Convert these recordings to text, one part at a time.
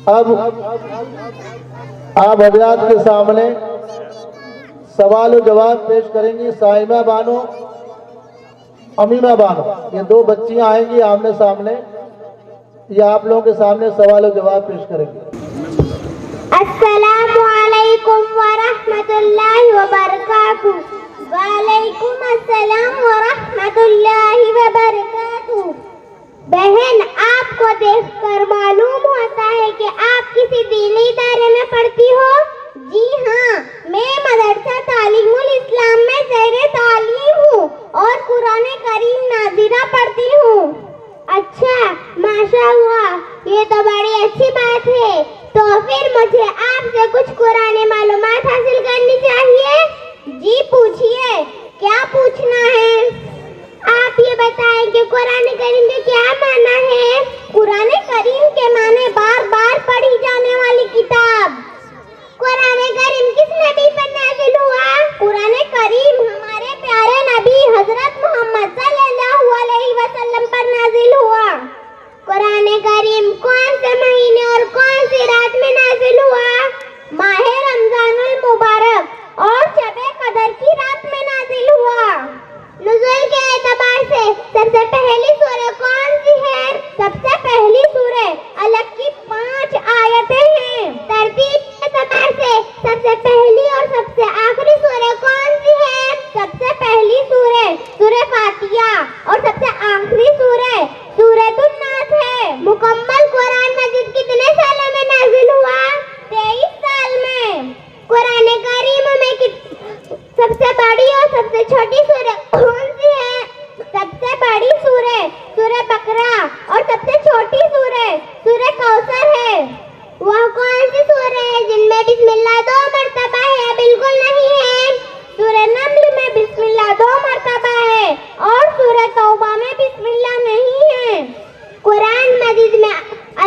اب آپ حضرات کے سامنے سوال و جواب پیش کریں گی سائمہ بانو، امیمہ بانو، یہ دو بچیاں آئیں گی آمنے سامنے، یہ آپ لوگوں کے سامنے سوال و جواب پیش کریں گی۔ السلام علیکم ورحمۃ اللہ وبرکاتہ۔ وعلیکم السلام ورحمۃ اللہ وبرکاتہ۔ بہن، آپ کو دیکھ کر معلوم ہوتا ہے کہ آپ کسی دینی ادارے میں پڑھتی ہو؟ جی ہاں، میں مدرسہ تعلیم الاسلام میں زیر تعلیم ہوں اور قرآن کریم ناظرہ پڑھتی ہوں۔ اچھا، ماشاء اللہ، یہ تو بڑی اچھی بات ہے۔ تو پھر مجھے آپ سے کچھ قرآن معلومات حاصل کرنی چاہیے۔ جی پوچھیے، کیا پوچھنا ہے؟ آپ یہ بتائیں کہ قرآن کریم کے کیا معنی ہے؟ قرآن کریم کے معنی بار بار پڑھی جانے والی کتاب۔ قرآن کریم کس نبی پر نازل ہوا؟ قرآن کریم ہمارے پیارے نبی حضرت محمد صلی اللہ علیہ وسلم پر نازل ہوا۔ قرآن کریم کون سے مہینے اور کون سی رات میں نازل ہوا؟ ماہ رمضان المبارک اور شب قدر کی رات میں نازل ہوا۔ نزول کے اعتبار سے سب سے پہلی سورہ کون سی ہے؟ سب سے پہلی سورہ الگ کی 5 آیتیں ہیں۔ ترتیب کے اعتبار سے سب سے پہلی اور سب سے آخری سورہ کون سی ہے؟ سب سے پہلی سورہ سورہ فاتحہ اور سب سے آخری سورہ سورۃ الناس ہے۔ مکمل قرآن مجید کتنے سالوں میں نازل ہوا؟ 23 سال میں۔ قرآن کریم میں سب سے بڑی اور سب سے چھوٹی سورہ کون سی ہے؟ سب سے بڑی سورہ سورہ بقرہ اور سب سے چھوٹی سورہ سورہ کوثر ہے۔ وہ کون سی سورہ ہے جن میں بسم اللہ 2 مرتبہ ہے؟ بالکل نہیں ہے۔ سورہ نمل میں بسم اللہ 2 مرتبہ ہے اور سورہ توبہ میں بسم اللہ نہیں ہے۔ قرآن مجید میں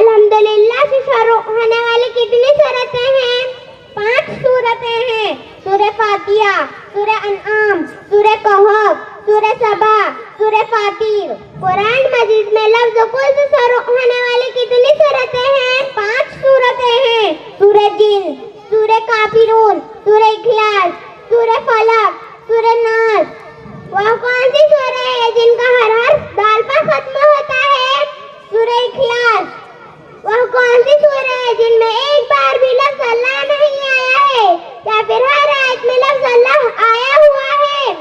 الحمدللہ سے شروع ہونے والی کتنی سورتیں ہیں؟ 5 سورتیں ہیں۔ سورہ فاتحہ، سورہ انعام، سورہ کہف، سورہ سبا، سورہ فاطر۔ قرآن مجید میں لفظ کل سے شروع ہونے والی کتنی سورتیں ہیں؟ 5 سورتیں ہیں۔ سورہ جن، سورہ کافرون، سورہ اخلاص، سورہ فلق، سورہ ناس۔ وہ کون سی سورہ ہے جن کا ہر حرف دال پر ختم ہوتا ہے؟ سورہ اخلاص۔ وہ کون سی سورہ ہے جن میں ایک بار بھی لفظ اللہ نہیں آیا ہے یا پھر ہر آیت میں لفظ اللہ آیا ہوا ہے؟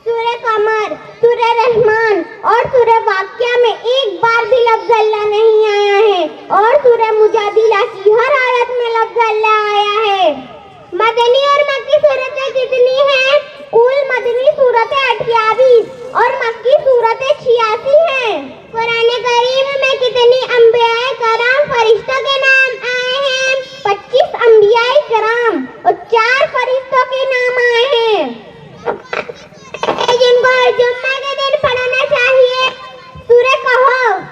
سورہ قمر، سورہ رحمان اور سورہ واقعہ میں ایک بار بھی لفظ اللہ نہیں آیا ہے اور سورہ مجادلہ کی ہر آیت میں لفظ اللہ آیا ہے۔ مدنی اور مکی سورتیں کتنی ہیں؟ کل مدنی سورتیں 28 اور مکی سورتیں 86 ہیں۔ قرآن کریم میں کتنی انبیاء کرام فرشتوں کے نام آئے ہیں؟ 25 انبیاء کرام اور 4 فرشتوں کے نام آئے ہیں جن کو ہر جمعہ کے دن پڑھنا چاہیے۔ سورہ کہف۔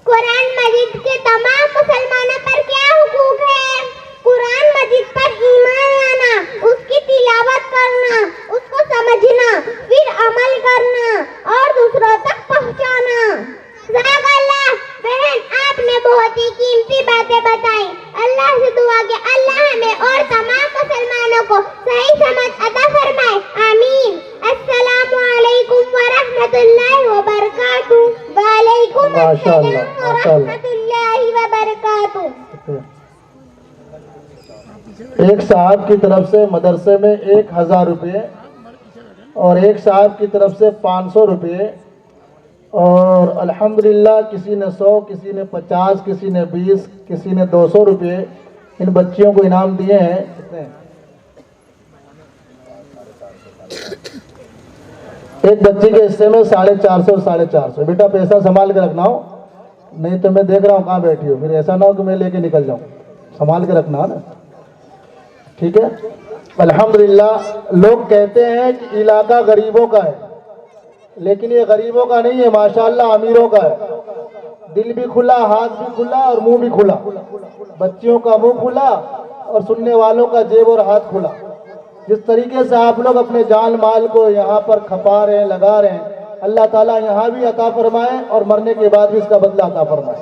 قرآن مجید کے تمام مسلمانوں پر کیا حقوق ہے؟ قرآن مجید پر ایمان لانا، اس کی تلاوت کرنا، اس کو سمجھنا، پھر عمل کرنا اور دوسروں تک پہنچانا۔ صدق اللہ۔ بہن، آپ نے بہت ہی قیمتی باتیں بتائیں۔ اللہ سے دعا کہ اللہ ہمیں اور تمام مسلمانوں کو صحیح سمجھ عطا فرمائے، آمین۔ السلام علیکم ورحمۃ اللہ وبرکاتہ۔ وعلیکم السلام ورحمۃ اللہ وبرکاتہ۔ ایک صاحب کی طرف سے مدرسے میں 1000 روپے اور ایک صاحب کی طرف سے 500 روپے اور الحمدللہ کسی نے 100، کسی نے 50، کسی نے 20، کسی نے 200 روپے ان بچیوں کو انعام دیے ہیں۔ ایک بچی کے حصے میں 450 450۔ بیٹا پیسہ سنبھال کے رکھنا ہو، نہیں تو میں دیکھ رہا ہوں کہاں بیٹھی ہو، پھر ایسا نہ ہو کہ میں لے کے نکل جاؤں، سنبھال کے رکھنا ہے نا، ٹھیک ہے۔ الحمدللہ لوگ کہتے ہیں کہ علاقہ غریبوں کا ہے، لیکن یہ غریبوں کا نہیں ہے، ماشاءاللہ امیروں کا ہے۔ دل بھی کھلا، ہاتھ بھی کھلا اور منہ بھی کھلا، بچیوں کا منہ کھلا اور سننے والوں کا جیب اور ہاتھ کھلا۔ جس طریقے سے آپ لوگ اپنے جان مال کو یہاں پر کھپا رہے ہیں، لگا رہے ہیں، اللہ تعالیٰ یہاں بھی عطا فرمائے اور مرنے کے بعد بھی اس کا بدلہ عطا فرمائے۔